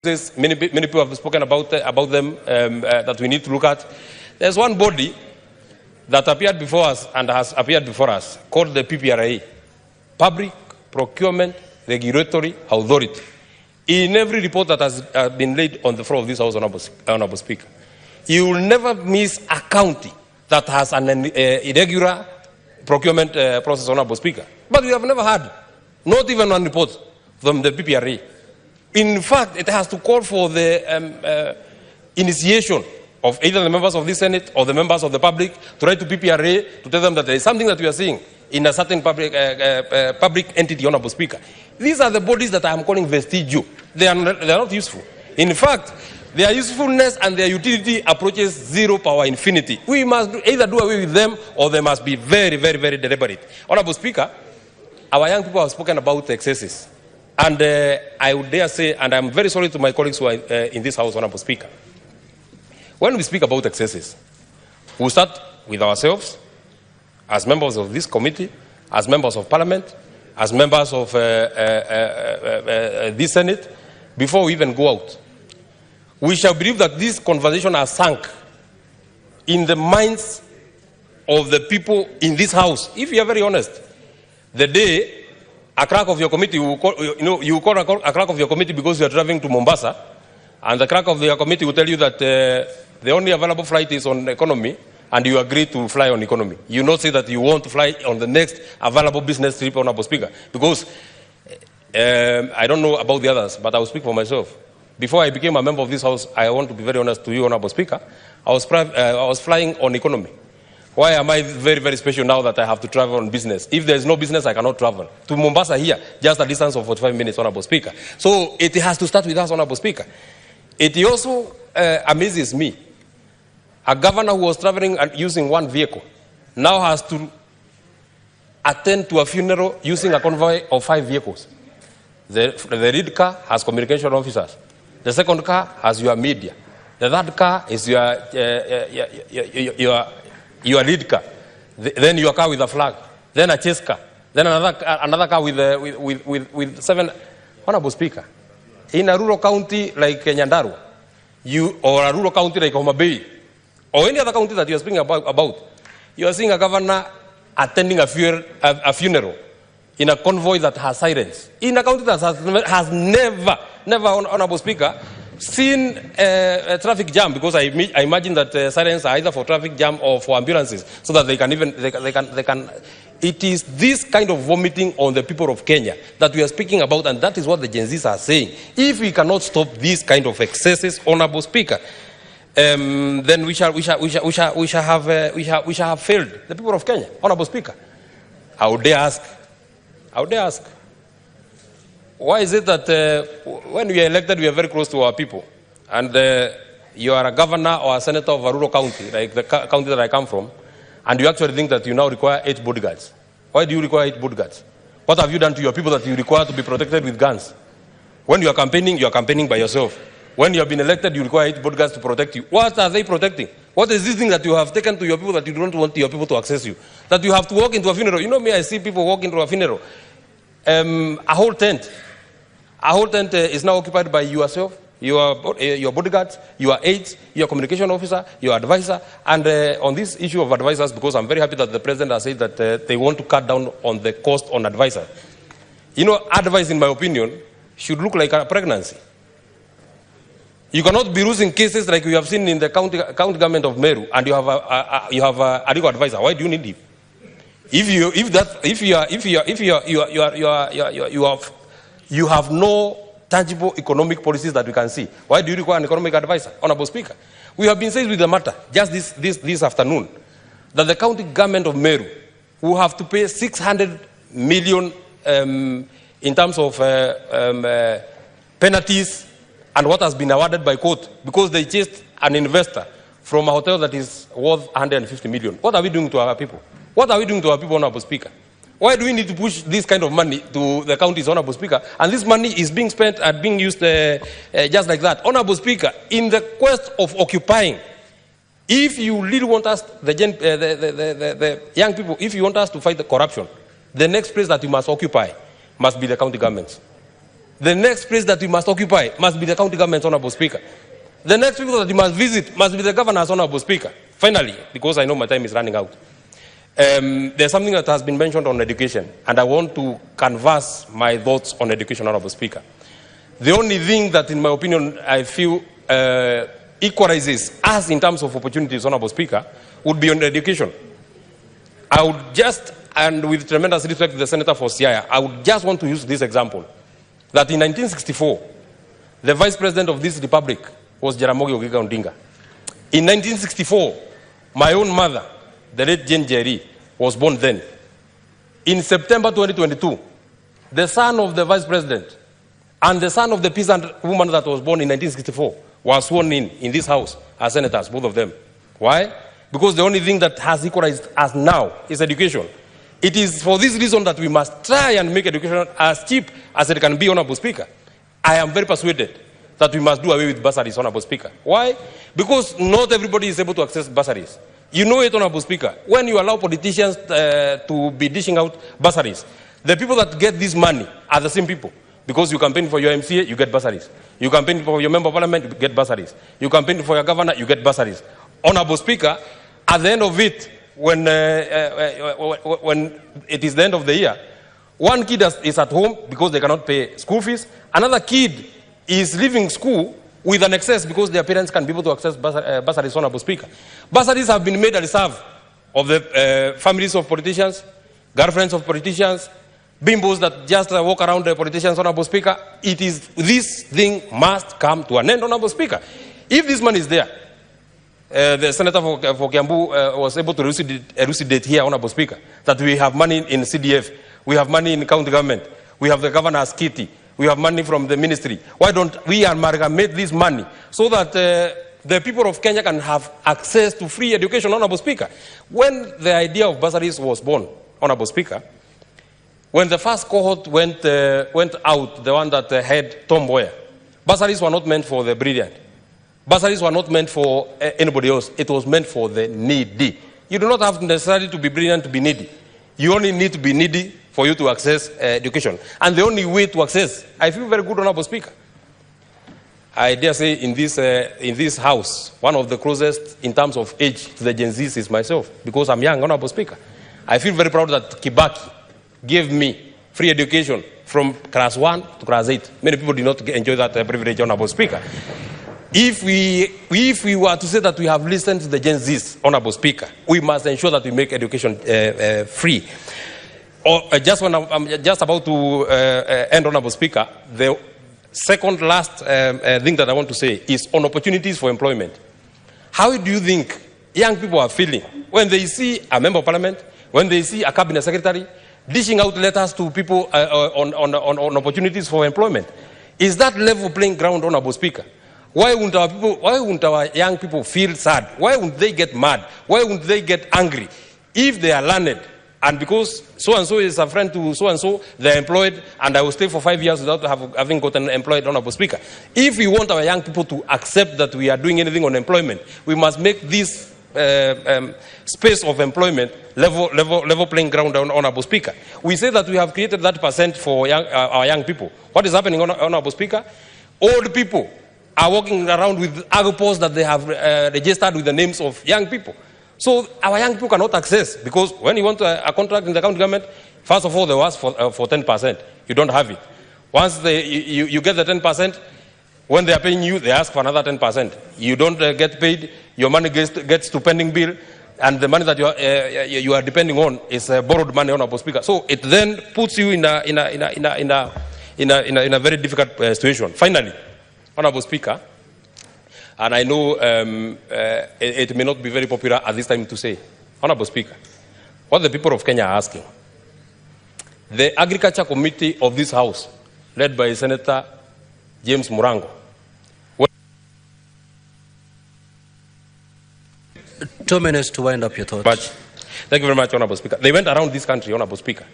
Many people have spoken about them that we need to look at. There's one body that appeared before us and has appeared before us called the PPRA, Public Procurement Regulatory Authority. In every report that has been laid on the floor of this House, Honorable Speaker, you will never miss a county that has an irregular procurement process, Honorable Speaker. But we have never had, not even one report from the PPRA. In fact, it has to call for the initiation of either the members of the Senate or the members of the public to write to PPRA to tell them that there is something that we are seeing in a certain public entity, Honorable Speaker. These are the bodies that I am calling vestigial. They are not useful. In fact, their usefulness and their utility approaches zero power infinity. We must either do away with them or they must be very, very, very deliberate. Honorable Speaker, our young people have spoken about excesses. And I would dare say, and I'm very sorry to my colleagues who are in this House, Honorable Speaker, when we speak about excesses, we start with ourselves, as members of this committee, as members of Parliament, as members of this Senate, before we even go out. We shall believe that this conversation has sunk in the minds of the people in this House. If you are very honest, the day a clerk of your committee will call, you call a clerk of your committee because you are traveling to Mombasa, and the clerk of your committee will tell you that the only available flight is on economy, and you agree to fly on economy. You not say that you want to fly on the next available business trip, Honorable Speaker, because I don't know about the others, but I will speak for myself. Before I became a member of this House, I want to be very honest to you, Honorable Speaker, I was flying on economy. Why am I very, very special now that I have to travel on business? If there is no business, I cannot travel. To Mombasa here, just a distance of 45 minutes, Honorable Speaker. So it has to start with us, Honorable Speaker. It also amazes me. A governor who was traveling and using one vehicle now has to attend to a funeral using a convoy of 5 vehicles. The lead car has communication officers. The second car has your media. The third car is your lead car, then your car with a flag, then a chase car, then another car with 7. Honorable Speaker, in a rural county like Nyandarua, or a rural county like Homa Bay, or any other county that you are speaking about, you are seeing a governor attending a funeral in a convoy that has sirens. In a county that has never, Honorable Speaker, seen a traffic jam, because I imagine that sirens are either for traffic jam or for ambulances, so that they can. It is this kind of vomiting on the people of Kenya that we are speaking about, and that is what the Gen Zs are saying. If we cannot stop these kind of excesses, Honorable Speaker, then we shall have failed the people of Kenya, Honorable Speaker. I would dare ask, why is it that when we are elected, we are very close to our people, and you are a governor or a senator of a rural county, like the county that I come from, and you actually think that you now require 8 bodyguards? Why do you require 8 bodyguards? What have you done to your people that you require to be protected with guns? When you are campaigning by yourself. When you have been elected, you require 8 bodyguards to protect you. What are they protecting? What is this thing that you have taken to your people that you don't want your people to access you? That you have to walk into a funeral. You know me, I see people walk into a funeral. A whole tent is now occupied by yourself, your bodyguards, your aides, your communication officer, your advisor. And on this issue of advisors, because I'm very happy that the president has said that they want to cut down on the cost on advisors. You know, advice, in my opinion, should look like a pregnancy. You cannot be losing cases like we have seen in the county government of Meru, and you have a legal advisor. Why do you need him? You have no tangible economic policies that we can see. Why do you require an economic advisor? Honorable Speaker, we have been saying with the matter just this afternoon that the county government of Meru will have to pay 600 million in terms of penalties and what has been awarded by court because they chased an investor from a hotel that is worth 150 million. What are we doing to our people? What are we doing to our people, Honorable Speaker? Why do we need to push this kind of money to the counties, Honorable Speaker? And this money is being spent and being used just like that. Honorable Speaker, in the quest of occupying, if you really want us, the young people, if you want us to fight the corruption, the next place that you must occupy must be the county governments. The next place that we must occupy must be the county government's Honorable Speaker. The next people that we must visit must be the governor's Honorable Speaker. Finally, because I know my time is running out, there's something that has been mentioned on education, and I want to canvass my thoughts on education, Honorable Speaker. The only thing that, in my opinion, I feel equalizes us in terms of opportunities, Honorable Speaker, would be on education. I would just, and with tremendous respect to the Senator for Siaya, I would just want to use this example, that in 1964, the Vice President of this Republic was Jaramogi Oginga Odinga. In 1964, my own mother, the late Jane Jerry, was born then. In September 2022, the son of the Vice President and the son of the peasant woman that was born in 1964 was sworn in this house as senators, both of them. Why? Because the only thing that has equalized us now is education. It is for this reason that we must try and make education as cheap as it can be, Honorable Speaker. I am very persuaded that we must do away with bursaries, Honorable Speaker. Why? Because not everybody is able to access bursaries. You know it, Honorable Speaker. When you allow politicians to be dishing out bursaries, the people that get this money are the same people. Because you campaign for your MCA, you get bursaries. You campaign for your member of parliament, you get bursaries. You campaign for your governor, you get bursaries. Honorable Speaker, at the end of it, when it is the end of the year, one kid is at home because they cannot pay school fees. Another kid is leaving school with an excess because their parents can be able to access bursaries, Honorable Speaker. Bursaries have been made a reserve of the families of politicians, girlfriends of politicians, bimbos that just walk around the politicians, Honorable Speaker. This thing must come to an end, Honorable Speaker. If this money is there, the Senator for Kiambu was able to elucidate here, Honorable Speaker, that we have money in CDF, we have money in county government, we have the governor's kitty, we have money from the ministry. Why don't we amalgamate this money so that the people of Kenya can have access to free education, Honorable Speaker? When the idea of bursaries was born, Honorable Speaker, when the first cohort went out, the one that had Tom Mboya, bursaries were not meant for the brilliant. Bursaries were not meant for anybody else. It was meant for the needy. You do not have necessarily to be brilliant to be needy. You only need to be needy for you to access education. And the only way to access, I feel very good, Honorable Speaker. I dare say in this house, one of the closest in terms of age to the Gen Zs is myself, because I'm young, Honorable Speaker. I feel very proud that Kibaki gave me free education from class 1 to class 8. Many people did not enjoy that privilege, Honorable Speaker. If we were to say that we have listened to the Gen Zs, Honorable Speaker, we must ensure that we make education free. Just when I'm just about to end, Honorable Speaker, the second last thing that I want to say is on opportunities for employment. How do you think young people are feeling when they see a member of parliament, when they see a cabinet secretary dishing out letters to people on opportunities for employment? Is that level playing ground, Honorable Speaker? Why wouldn't our young people feel sad? Why wouldn't they get mad? Why wouldn't they get angry if they are learned? And because so-and-so is a friend to so-and-so, they're employed, and I will stay for 5 years without having gotten employed, Honorable Speaker. If we want our young people to accept that we are doing anything on employment, we must make this space of employment level playing ground, Honorable Speaker. We say that we have created that percent for our young people. What is happening, Honorable Speaker? Old people are walking around with agopos that they have registered with the names of young people. So our young people cannot access, because when you want a contract in the county government, first of all, they ask for 10%. You don't have it. Once you get the 10%, when they are paying you, they ask for another 10%. You don't get paid, your money gets to pending bill, and the money that you are depending on is borrowed money, Honorable Speaker. So it then puts you in a very difficult situation. Finally, Honorable Speaker, and I know it may not be very popular at this time to say, Honorable Speaker, what the people of Kenya are asking, the Agriculture Committee of this House, led by Senator James Murango. 2 minutes to wind up your thoughts. Thank you very much, Honorable Speaker. They went around this country, Honorable Speaker,